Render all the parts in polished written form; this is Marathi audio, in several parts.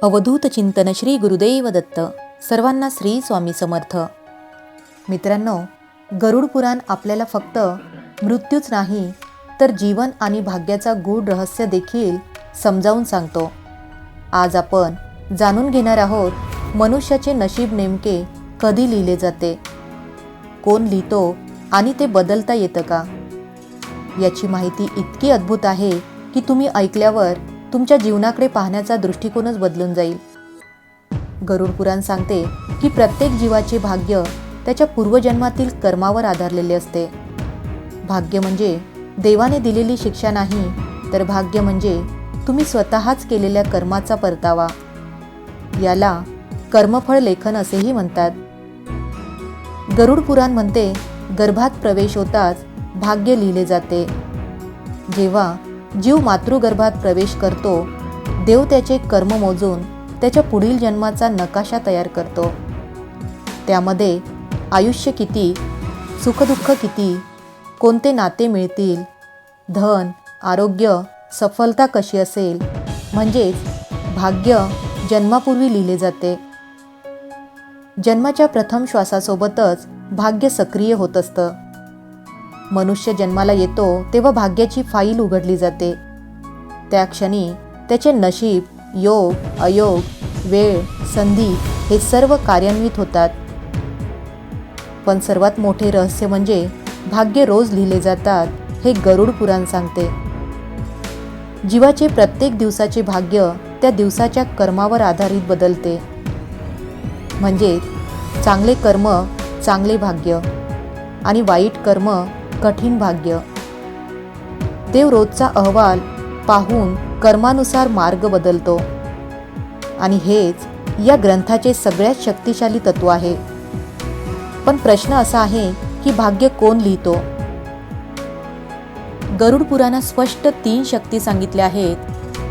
अवधूत चिंतन श्री गुरुदेव दत्त. सर्वांना श्री स्वामी समर्थ. मित्रांनो, गरुड पुराण आपल्याला फक्त मृत्यूच नाही तर जीवन आणि भाग्याचा गूढ रहस्य देखील समजावून सांगतो. आज आपण जाणून घेणार आहोत मनुष्याचे नशीब नेमके कधी लिहिले जाते, कोण लिहितो आणि ते बदलता येतं का. याची माहिती इतकी अद्भुत आहे की तुम्ही ऐकल्यावर तुमच्या जीवनाकडे पाहण्याचा दृष्टिकोनच बदलून जाईल. गरुड पुराण सांगते की प्रत्येक जीवाचे भाग्य त्याच्या पूर्वजन्मातील कर्मावर आधारलेले असते. भाग्य म्हणजे देवाने दिलेली शिक्षा नाही, तर भाग्य म्हणजे तुम्ही स्वतःच केलेल्या कर्माचा परतावा. याला कर्मफळ लेखन असेही म्हणतात. गरुड पुराण म्हणते, गर्भात प्रवेश होताच भाग्य लिहिले जाते. जेव्हा जीव मातृगर्भात प्रवेश करतो, देव त्याचे कर्म मोजून त्याच्या पुढील जन्माचा नकाशा तयार करतो. त्यामध्ये आयुष्य किती, सुखदुःख किती, कोणते नाते मिळतील, धन, आरोग्य, सफलता कशी असेल, म्हणजेच भाग्य जन्मापूर्वी लिहिले जाते. जन्माच्या प्रथम श्वासासोबतच भाग्य सक्रिय होत असतं. मनुष्य जन्माला येतो तेव्हा भाग्याची फाईल उघडली जाते. त्या क्षणी त्याचे नशीब, योग, अयोग, वेळ, संधी हे सर्व कार्यान्वित होतात. पण सर्वात मोठे रहस्य म्हणजे भाग्य रोज लिहिले जातात हे गरुड पुराण सांगते. जीवाचे प्रत्येक दिवसाचे भाग्य त्या दिवसाच्या कर्मावर आधारित बदलते. म्हणजे चांगले कर्म चांगले भाग्य आणि वाईट कर्म कठीण भाग्य. देव रोजचा अहवाल पाहून कर्मानुसार मार्ग बदलतो. आणि हेच या ग्रंथाचे सगळ्यात शक्तिशाली तत्व आहे. पण प्रश्न असा आहे की भाग्य कोण लिहितो. गरुड पुराणात स्पष्ट 3 शक्ती सांगितल्या आहेत.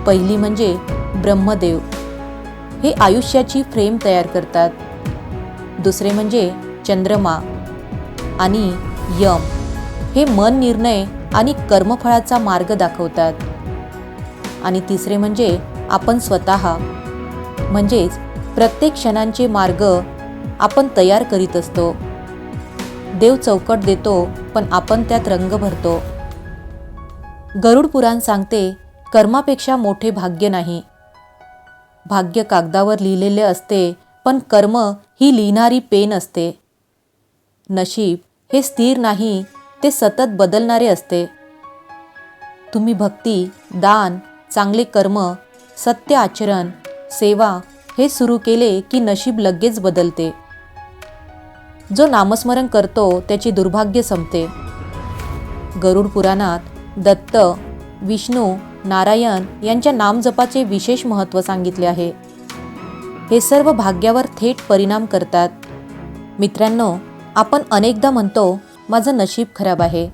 पहिली म्हणजे ब्रह्मदेव, हे आयुष्याची फ्रेम तयार करतात. दुसरे म्हणजे चंद्रमा आणि यम, हे मन, निर्णय आणि कर्मफळाचा मार्ग दाखवतात. आणि तिसरे म्हणजे आपण स्वतः, म्हणजेच प्रत्येक क्षणांचे मार्ग आपण तयार करीत असतो. देव चौकट देतो पण आपण त्यात रंग भरतो. गरुड पुराण सांगते, कर्मापेक्षा मोठे भाग्य नाही. भाग्य कागदावर लिहिलेले असते, पण कर्म ही लिहिणारी पेन असते. नशीब हे स्थिर नाही, ते सतत बदलणारे असते. तुम्ही भक्ती, दान, चांगले कर्म, सत्य आचरण, सेवा हे सुरू केले की नशीब लगेच बदलते. जो नामस्मरण करतो त्याची दुर्भाग्य संपते. गरुड पुराणात दत्त, विष्णू, नारायण यांच्या नामजपाचे विशेष महत्त्व सांगितले आहे. हे सर्व भाग्यावर थेट परिणाम करतात. मित्रांनो, आपण अनेकदा म्हणतो माझं नशीब खराब आहे.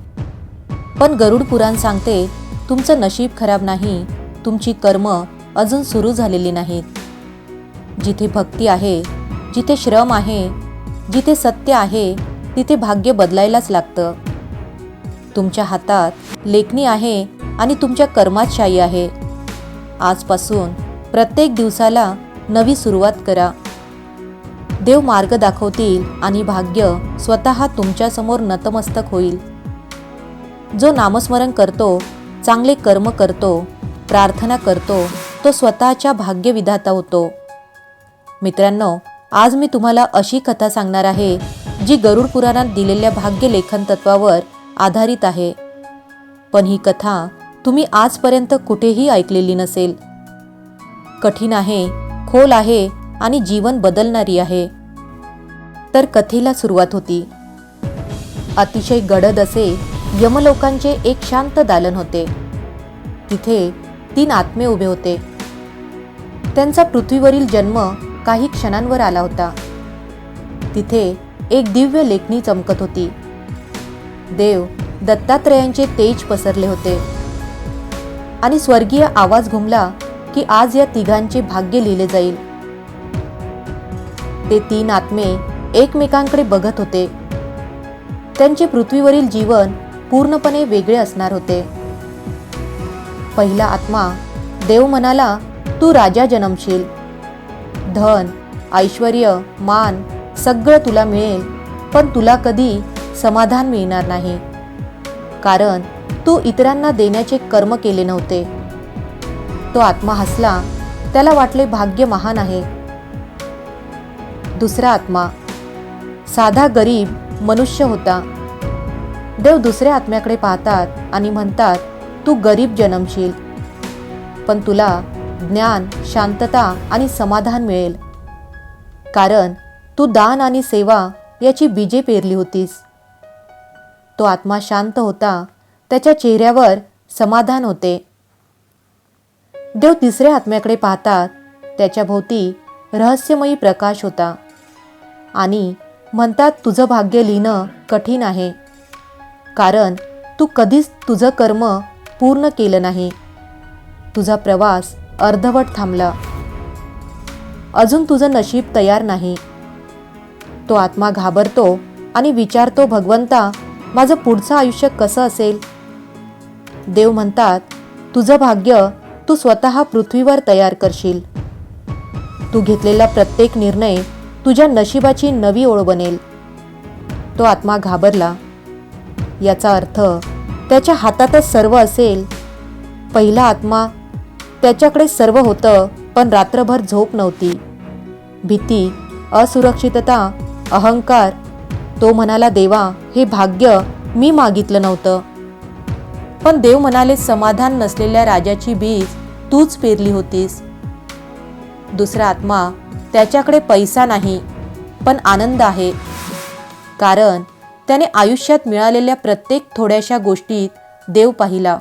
पण गरुड पुराण सांगते, तुमचं नशीब खराब नाही, तुमची कर्म अजून सुरू झालेली नाहीत. जिथे भक्ती आहे, जिथे श्रम आहे, जिथे सत्य आहे, तिथे भाग्य बदलायलाच लागतं. तुमच्या हातात लेखणी आहे आणि तुमच्या कर्मात शाई आहे. आजपासून प्रत्येक दिवसाला नवी सुरुवात करा. देव मार्ग दाखवतील आणि भाग्य स्वतः तुमच्यासमोर नतमस्तक होईल. जो नामस्मरण करतो, चांगले कर्म करतो, प्रार्थना करतो, तो स्वतःच्या भाग्यविधाता होतो. मित्रांनो, आज मी तुम्हाला अशी कथा सांगणार आहे जी गरुड पुराणात दिलेल्या भाग्य लेखन तत्वावर आधारित आहे. पण ही कथा तुम्ही आजपर्यंत कुठेही ऐकलेली नसेल. कठीण आहे, खोल आहे आणि जीवन बदलणारी आहे. तर कथेला सुरुवात होती. अतिशय गडद असे यमलोकांचे एक शांत दालन होते. तिथे 3 आत्मे उभे होते. त्यांचा पृथ्वीवरील जन्म काही क्षणांवर आला होता. तिथे एक दिव्य लेखणी चमकत होती. देव दत्तात्रयांचे तेज पसरले होते आणि स्वर्गीय आवाज घुमला की आज या तिघांचे भाग्य लिहिले जाईल. ते 3 आत्मे एकमेकांकडे बघत होते. त्यांचे पृथ्वीवरील जीवन पूर्णपणे वेगळे असणार होते. पहिला आत्मा, देव म्हणाला, तू राजा जन्मशील, धन, ऐश्वर्य, मान सगळं तुला मिळेल, पण तुला कधी समाधान मिळणार नाही, कारण तू इतरांना देण्याचे कर्म केले नव्हते. तो आत्मा हसला. त्याला वाटले भाग्य महान आहे. दुसरा आत्मा साधा गरीब मनुष्य होता. देव दुसऱ्या आत्म्याकडे पाहतात आणि म्हणतात, तू गरीब जन्मशील, पण तुला ज्ञान, शांतता आणि समाधान मिळेल, कारण तू दान आणि सेवा याची बीजे पेरली होतीस. तो आत्मा शांत होता. त्याच्या चेहऱ्यावर समाधान होते. देव तिसऱ्या आत्म्याकडे पाहतात. त्याच्या भोवती रहस्यमयी प्रकाश होता आणि म्हणतात, तुझं भाग्य लिहिणं कठीण आहे, कारण तू कधीच तुझं कर्म पूर्ण केलं नाही. तुझा प्रवास अर्धवट थांबला. अजून तुझं नशीब तयार नाही. तो आत्मा घाबरतो आणि विचारतो, भगवंता, माझं पुढचं आयुष्य कसं असेल? देव म्हणतात, तुझं भाग्य तू स्वतः पृथ्वीवर तयार करशील. तू घेतलेला प्रत्येक निर्णय तुझ्या नशिबाची नवी ओळ बनेल. तो आत्मा घाबरला. याचा अर्थ त्याच्या हातातच सर्व असेल. पहिला आत्मा त्याच्याकडे सर्व होतं, पण रात्रभर झोप नव्हती. भीती, असुरक्षितता, अहंकार. तो म्हणाला, देवा, हे भाग्य मी मागितलं नव्हतं. पण देव म्हणाले, समाधान नसलेल्या राजाची बीज तूच पेरली होतीस. दुसरा आत्मा त्याच्याकडे पैसा नाही, पण आनंद आहे, कारण त्याने आयुष्यात मिळालेल्या प्रत्येक थोड्याशा गोष्टीत देव पाहिला.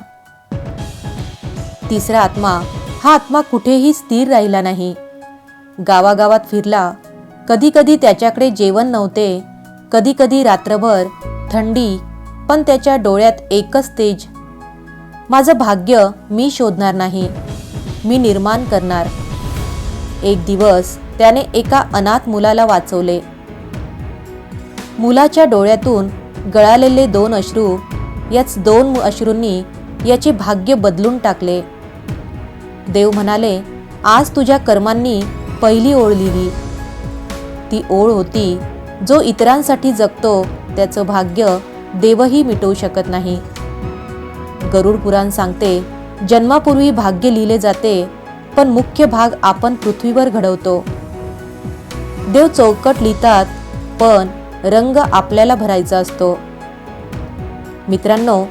तिसरा आत्मा, हा आत्मा कुठेही स्थिर राहिला नाही. गावागावात फिरला. कधी कधी त्याच्याकडे जेवण नव्हते, कधी कधी रात्रभर थंडी, पण त्याच्या डोळ्यात एकच तेज, माझं भाग्य मी शोधणार नाही, मी निर्माण करणार. एक दिवस त्याने एका अनाथ मुलाला वाचवले. मुलाच्या डोळ्यातून गळालेले 2 अश्रू, याच 2 अश्रूंनी याचे भाग्य बदलून टाकले. देव म्हणाले, आज तुझ्या कर्मांनी पहिली ओळ लिहिली. ती ओळ होती, जो इतरांसाठी जगतो त्याचं भाग्य देवही मिटवू शकत नाही. गरुड पुराण सांगते, जन्मापूर्वी भाग्य लिहिले जाते, पण मुख्य भाग आपण पृथ्वीवर घडवतो. देव चौकट लिहितात, पण रंग आपल्याला भरायचा असतो. मित्रांनो,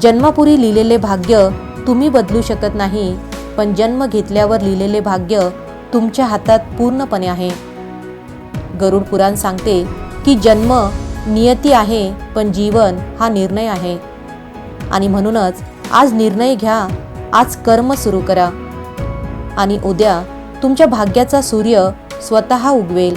जन्मापूर्वी लिहिलेले भाग्य तुम्ही बदलू शकत नाही, पण जन्म घेतल्यावर लिहिलेले भाग्य तुमच्या हातात पूर्णपणे आहे. गरुड पुराण सांगते की जन्म नियती आहे, पण जीवन हा निर्णय आहे. आणि म्हणूनच आज निर्णय घ्या, आज कर्म सुरू करा, आणि उद्या तुमच्या भाग्याचा सूर्य स्वतः उगवेल.